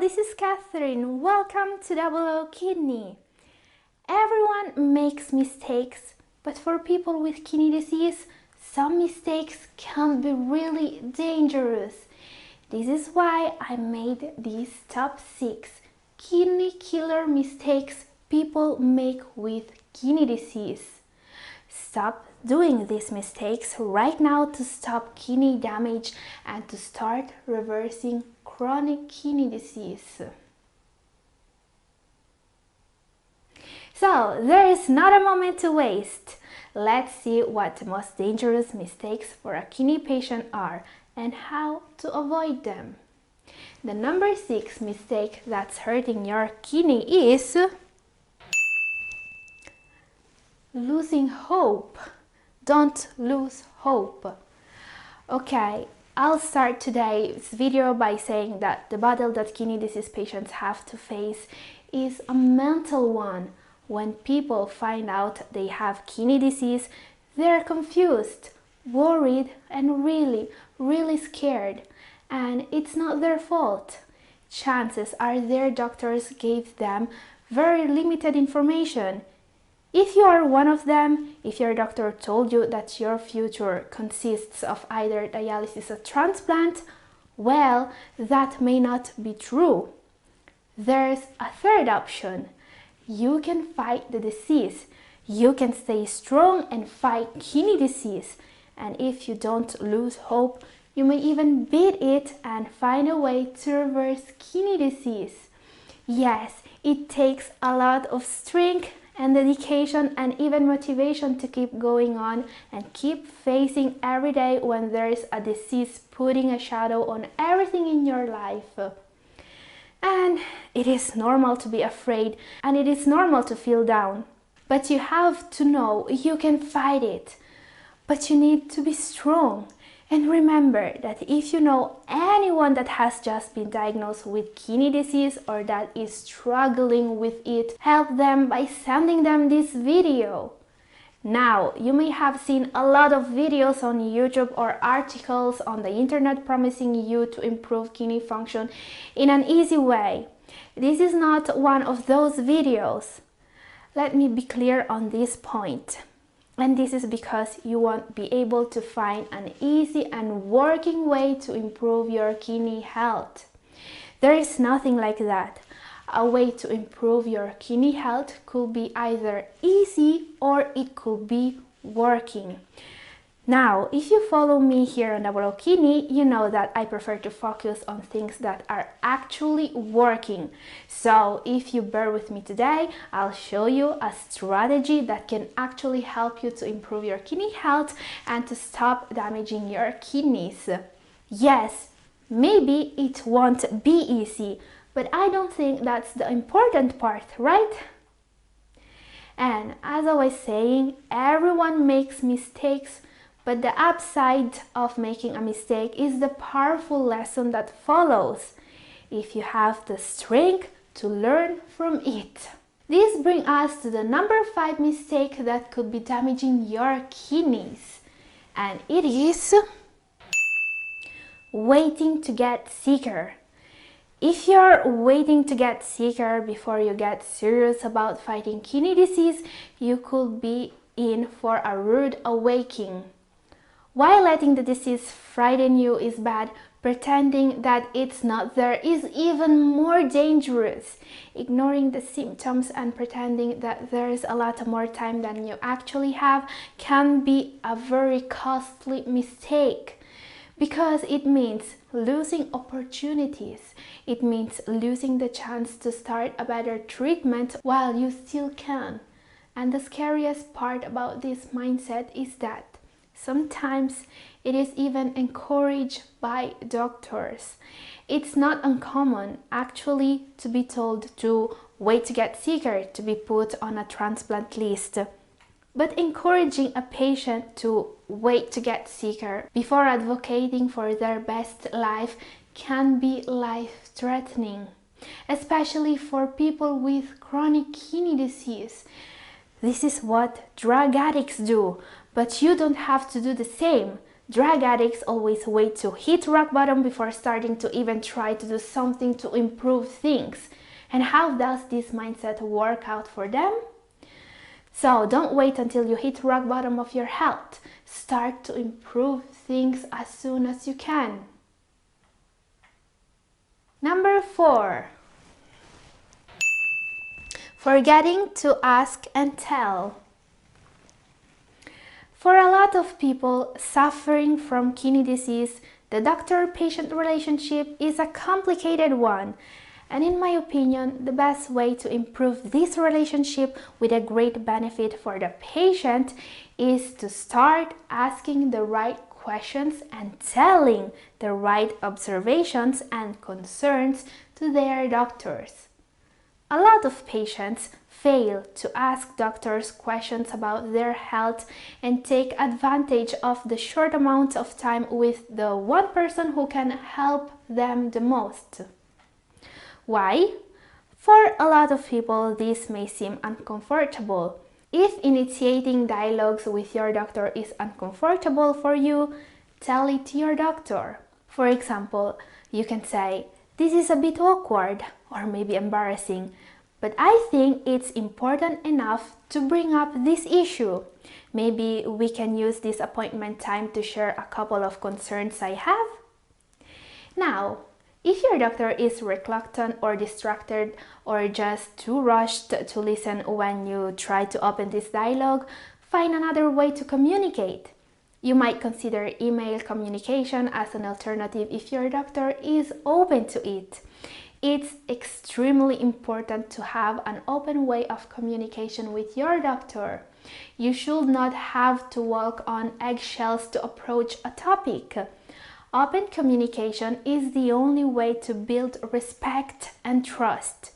this is Catherine. Welcome to Double O Kidney. Everyone makes mistakes, but for people with kidney disease, some mistakes can be really dangerous. This is why I made these top 6 kidney killer mistakes people make with kidney disease. Stop doing these mistakes right now to stop kidney damage and to start reversing chronic kidney disease. So, there is not a moment to waste. Let's see what the most dangerous mistakes for a kidney patient are and how to avoid them. The number 6 mistake that's hurting your kidney is losing hope. Don't lose hope. Okay, I'll start today's video by saying that the battle that kidney disease patients have to face is a mental one. When people find out they have kidney disease, they're confused, worried, and really scared. And it's not their fault. Chances are their doctors gave them very limited information. If you are one of them, if your doctor told you that your future consists of either dialysis or transplant, well, that may not be true. There's a third option. You can fight the disease. You can stay strong and fight kidney disease. And if you don't lose hope, you may even beat it and find a way to reverse kidney disease. Yes, it takes a lot of strength and dedication and even motivation to keep going on and keep facing every day when there is a disease putting a shadow on everything in your life. And it is normal to be afraid and it is normal to feel down. But you have to know you can fight it. But you need to be strong. And remember that if you know anyone that has just been diagnosed with kidney disease or that is struggling with it, help them by sending them this video. Now, you may have seen a lot of videos on YouTube or articles on the internet promising you to improve kidney function in an easy way. This is not one of those videos. Let me be clear on this point. And this is because you won't be able to find an easy and working way to improve your kidney health. There is nothing like that. A way to improve your kidney health could be either easy or it could be working. Now, if you follow me here on Double O Kidney, you know that I prefer to focus on things that are actually working. So, if you bear with me today, I'll show you a strategy that can actually help you to improve your kidney health and to stop damaging your kidneys. Yes, maybe it won't be easy, but I don't think that's the important part, right? And as I was saying, everyone makes mistakes. But the upside of making a mistake is the powerful lesson that follows if you have the strength to learn from it. This brings us to the number 5 mistake that could be damaging your kidneys. And it is waiting to get sicker. If you're waiting to get sicker before you get serious about fighting kidney disease, you could be in for a rude awakening. Why letting the disease frighten you is bad, pretending that it's not there is even more dangerous. Ignoring the symptoms and pretending that there is a lot more time than you actually have can be a very costly mistake. Because it means losing opportunities. It means losing the chance to start a better treatment while you still can. And the scariest part about this mindset is that sometimes it is even encouraged by doctors. It's not uncommon actually to be told to wait to get sicker to be put on a transplant list. But encouraging a patient to wait to get sicker before advocating for their best life can be life-threatening, especially for people with chronic kidney disease. This is what drug addicts do, but you don't have to do the same. Drug addicts always wait to hit rock bottom before starting to even try to do something to improve things. And how does this mindset work out for them? So don't wait until you hit rock bottom of your health. Start to improve things as soon as you can. Number 4. Forgetting to ask and tell. For a lot of people suffering from kidney disease, the doctor-patient relationship is a complicated one. And in my opinion, the best way to improve this relationship with a great benefit for the patient is to start asking the right questions and telling the right observations and concerns to their doctors. A lot of patients fail to ask doctors questions about their health and take advantage of the short amount of time with the one person who can help them the most. Why? For a lot of people, this may seem uncomfortable. If initiating dialogues with your doctor is uncomfortable for you, tell it to your doctor. For example, you can say, "This is a bit awkward," or maybe embarrassing, "but I think it's important enough to bring up this issue. Maybe we can use this appointment time to share a couple of concerns I have." Now, if your doctor is reluctant or distracted or just too rushed to listen when you try to open this dialogue, find another way to communicate. You might consider email communication as an alternative if your doctor is open to it. It's extremely important to have an open way of communication with your doctor. You should not have to walk on eggshells to approach a topic. Open communication is the only way to build respect and trust.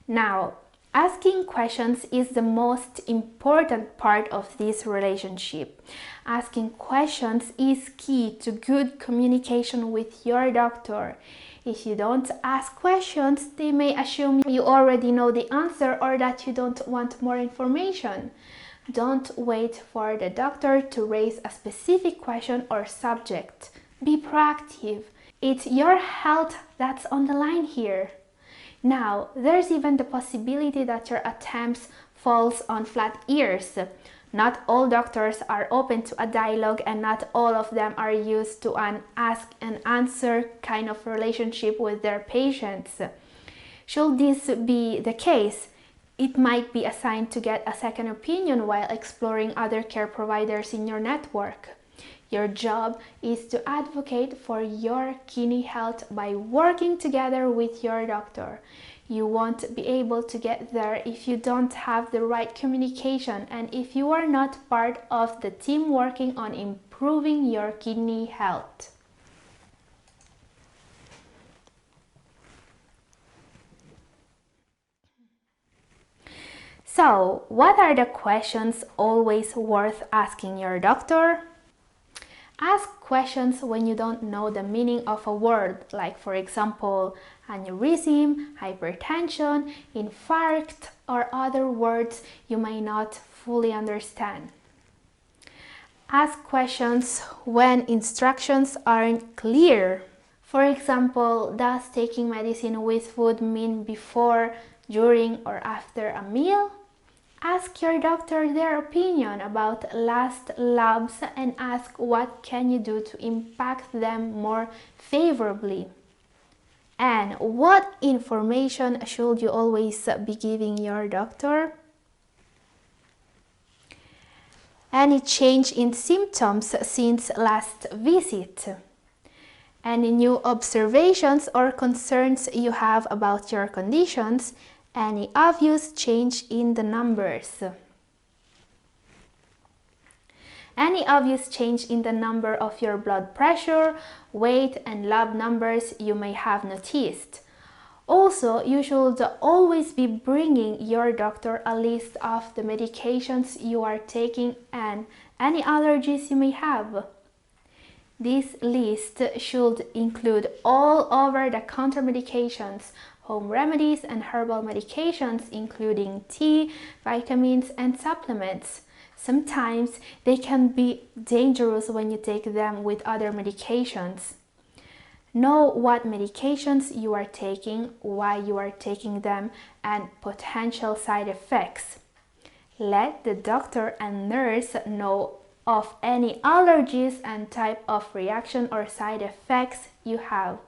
Now, asking questions is the most important part of this relationship. Asking questions is key to good communication with your doctor. If you don't ask questions, they may assume you already know the answer or that you don't want more information. Don't wait for the doctor to raise a specific question or subject. Be proactive. It's your health that's on the line here. Now, there's even the possibility that your attempts falls on flat ears. Not all doctors are open to a dialogue and not all of them are used to an ask and answer kind of relationship with their patients. Should this be the case, it might be a sign to get a second opinion while exploring other care providers in your network. Your job is to advocate for your kidney health by working together with your doctor. You won't be able to get there if you don't have the right communication and if you are not part of the team working on improving your kidney health. So, what are the questions always worth asking your doctor? Ask questions when you don't know the meaning of a word, like for example, aneurysm, hypertension, infarct, or other words you may not fully understand. Ask questions when instructions aren't clear. For example, does taking medicine with food mean before, during, or after a meal? Ask your doctor their opinion about last labs and ask what can you do to impact them more favorably. And what information should you always be giving your doctor? Any change in symptoms since last visit? Any new observations or concerns you have about your conditions? Any obvious change in the numbers? Any obvious change in the number of your blood pressure, weight, and lab numbers you may have noticed. Also, you should always be bringing your doctor a list of the medications you are taking and any allergies you may have. This list should include all over-the-counter medications, home remedies, and herbal medications, including tea, vitamins, and supplements. Sometimes they can be dangerous when you take them with other medications. Know what medications you are taking, why you are taking them, and potential side effects. Let the doctor and nurse know of any allergies and type of reaction or side effects you have.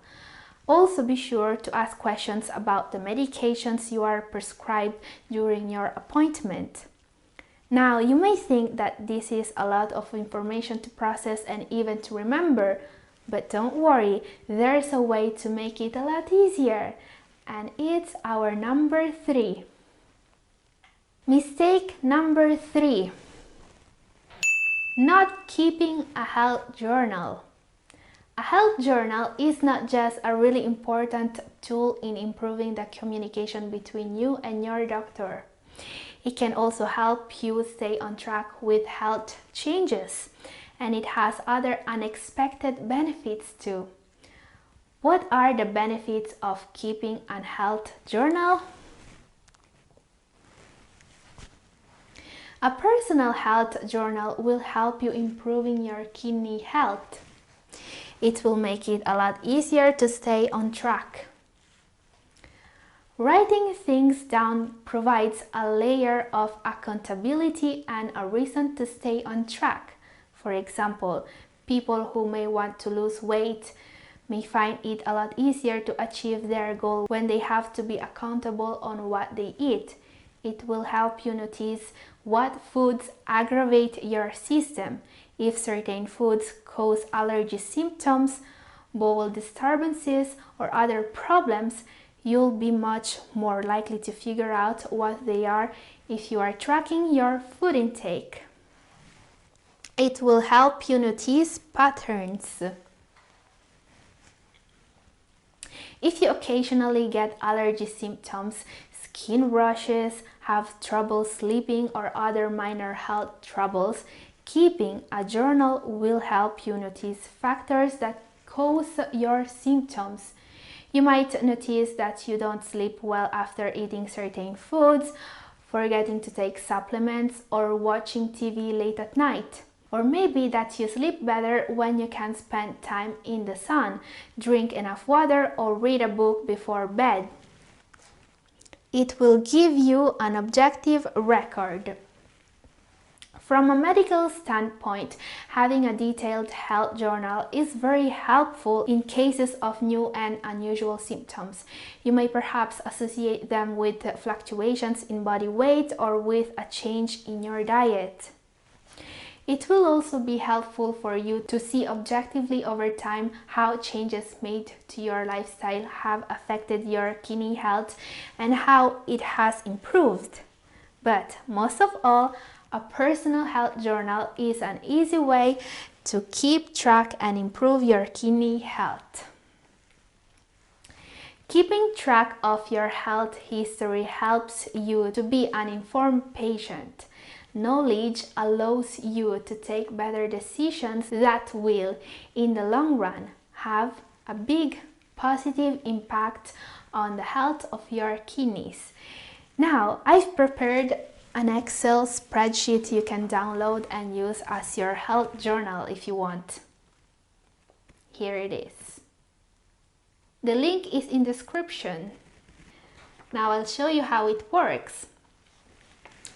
Also be sure to ask questions about the medications you are prescribed during your appointment. Now, you may think that this is a lot of information to process and even to remember, but don't worry, there's a way to make it a lot easier, and it's our number 3. Mistake number 3: not keeping a health journal. A health journal is not just a really important tool in improving the communication between you and your doctor. It can also help you stay on track with health changes, and it has other unexpected benefits too. What are the benefits of keeping a health journal? A personal health journal will help you improving your kidney health. It will make it a lot easier to stay on track. Writing things down provides a layer of accountability and a reason to stay on track. For example, people who may want to lose weight may find it a lot easier to achieve their goal when they have to be accountable on what they eat. It will help you notice what foods aggravate your system. If certain foods cause allergy symptoms, bowel disturbances, or other problems, you'll be much more likely to figure out what they are if you are tracking your food intake. It will help you notice patterns. If you occasionally get allergy symptoms, skin rashes, have trouble sleeping, or other minor health troubles, keeping a journal will help you notice factors that cause your symptoms. You might notice that you don't sleep well after eating certain foods, forgetting to take supplements, or watching TV late at night. Or maybe that you sleep better when you can spend time in the sun, drink enough water, or read a book before bed. It will give you an objective record. From a medical standpoint, having a detailed health journal is very helpful in cases of new and unusual symptoms. You may perhaps associate them with fluctuations in body weight or with a change in your diet. It will also be helpful for you to see objectively over time how changes made to your lifestyle have affected your kidney health and how it has improved. But most of all, a personal health journal is an easy way to keep track and improve your kidney health. Keeping track of your health history helps you to be an informed patient. Knowledge allows you to take better decisions that will, in the long run, have a big positive impact on the health of your kidneys. Now, I've prepared an Excel spreadsheet you can download and use as your health journal if you want. Here it is. The link is in the description. Now I'll show you how it works.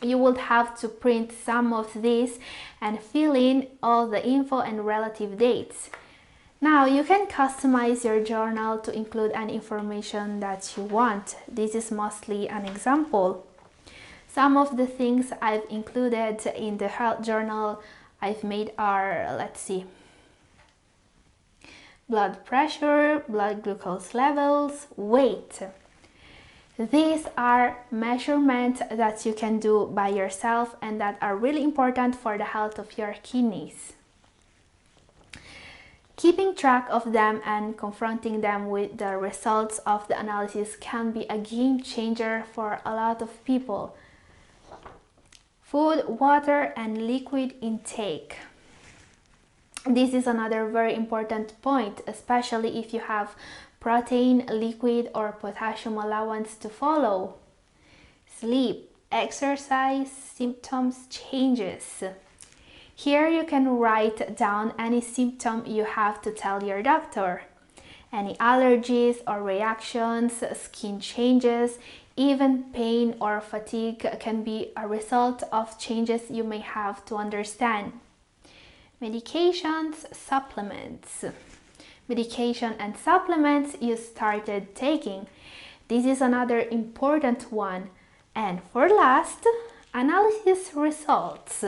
You will have to print some of these and fill in all the info and relative dates. Now you can customize your journal to include any information that you want. This is mostly an example. Some of the things I've included in the health journal I've made are, let's see, blood pressure, blood glucose levels, weight. These are measurements that you can do by yourself and that are really important for the health of your kidneys. Keeping track of them and confronting them with the results of the analysis can be a game changer for a lot of people. Food, water, and liquid intake. This is another very important point, especially if you have protein, liquid, or potassium allowance to follow. Sleep. exercise symptoms changes. Here you can write down any symptom you have to tell your doctor. Any allergies or reactions, skin changes, even pain or fatigue can be a result of changes you may have to understand. Medications, supplements. Medication and supplements you started taking. This is another important one. And for last, analysis results.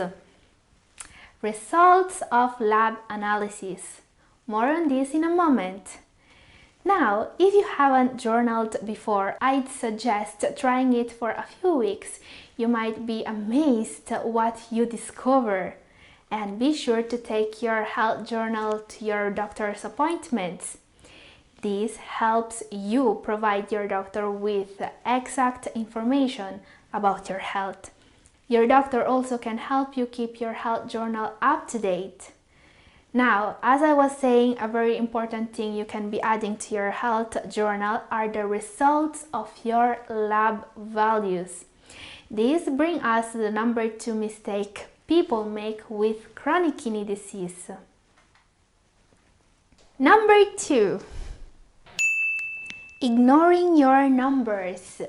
Results of lab analysis. More on this in a moment. Now, if you haven't journaled before, I'd suggest trying it for a few weeks. You might be amazed at what you discover. And be sure to take your health journal to your doctor's appointments. This helps you provide your doctor with exact information about your health. Your doctor also can help you keep your health journal up to date. Now, as I was saying, a very important thing you can be adding to your health journal are the results of your lab values. These bring us to the number 2 mistake people make with chronic kidney disease. Number 2. Ignoring your numbers.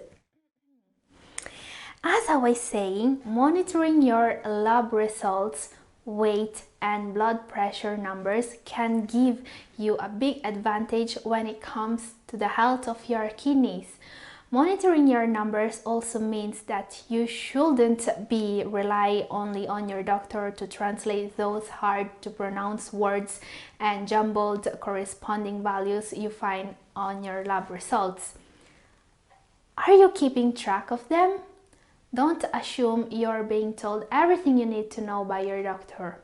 As I was saying, monitoring your lab results, weight and blood pressure numbers can give you a big advantage when it comes to the health of your kidneys. Monitoring your numbers also means that you shouldn't rely only on your doctor to translate those hard to pronounce words and jumbled corresponding values you find on your lab results. Are you keeping track of them? Don't assume you're being told everything you need to know by your doctor.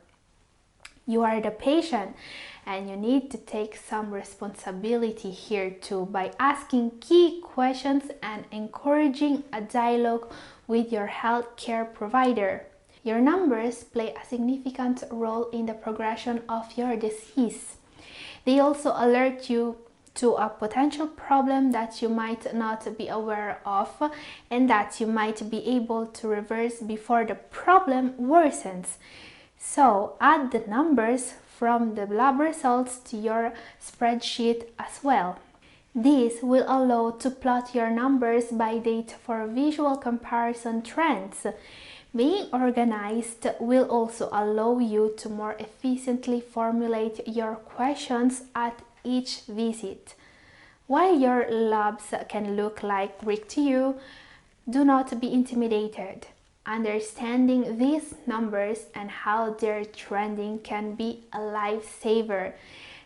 You are the patient and you need to take some responsibility here too by asking key questions and encouraging a dialogue with your healthcare provider. Your numbers play a significant role in the progression of your disease. They also alert you to a potential problem that you might not be aware of and that you might be able to reverse before the problem worsens. So add the numbers from the lab results to your spreadsheet as well. This will allow to plot your numbers by date for visual comparison trends. Being organized will also allow you to more efficiently formulate your questions at each visit. While your labs can look like Greek to you, do not be intimidated. Understanding these numbers and how they're trending can be a lifesaver.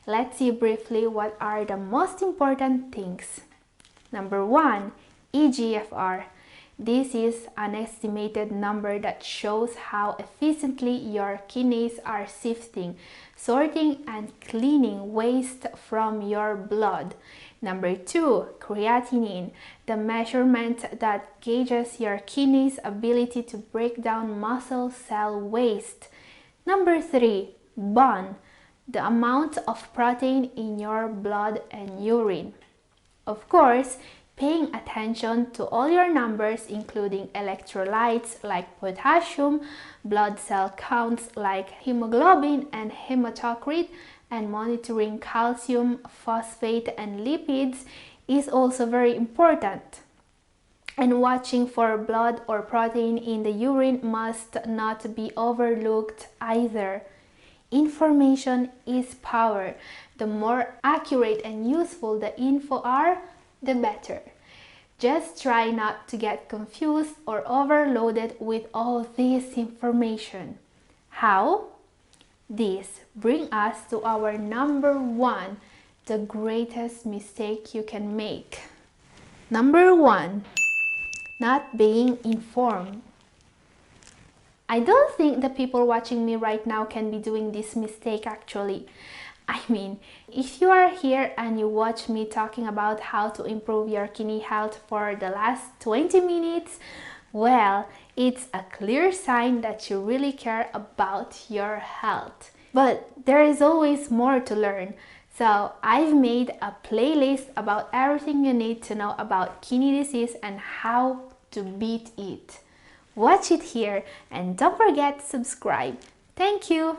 Let's see briefly what are the most important things. Number 1, eGFR. This is an estimated number that shows how efficiently your kidneys are sifting, sorting and cleaning waste from your blood. Number 2, creatinine, the measurement that gauges your kidney's ability to break down muscle cell waste. Number 3, BUN, the amount of protein in your blood and urine. Of course, paying attention to all your numbers, including electrolytes like potassium, blood cell counts like hemoglobin and hematocrit, and monitoring calcium, phosphate, and lipids is also very important. And watching for blood or protein in the urine must not be overlooked either. Information is power. The more accurate and useful the info are, the better. Just try not to get confused or overloaded with all this information. How? This brings us to our number 1, the greatest mistake you can make. Number 1, not being informed. I don't think the people watching me right now can be doing this mistake actually. I mean, if you are here and you watch me talking about how to improve your kidney health for the last 20 minutes, well, it's a clear sign that you really care about your health. But there is always more to learn. So I've made a playlist about everything you need to know about kidney disease and how to beat it. watch it here, and don't forget to subscribe. Thank you!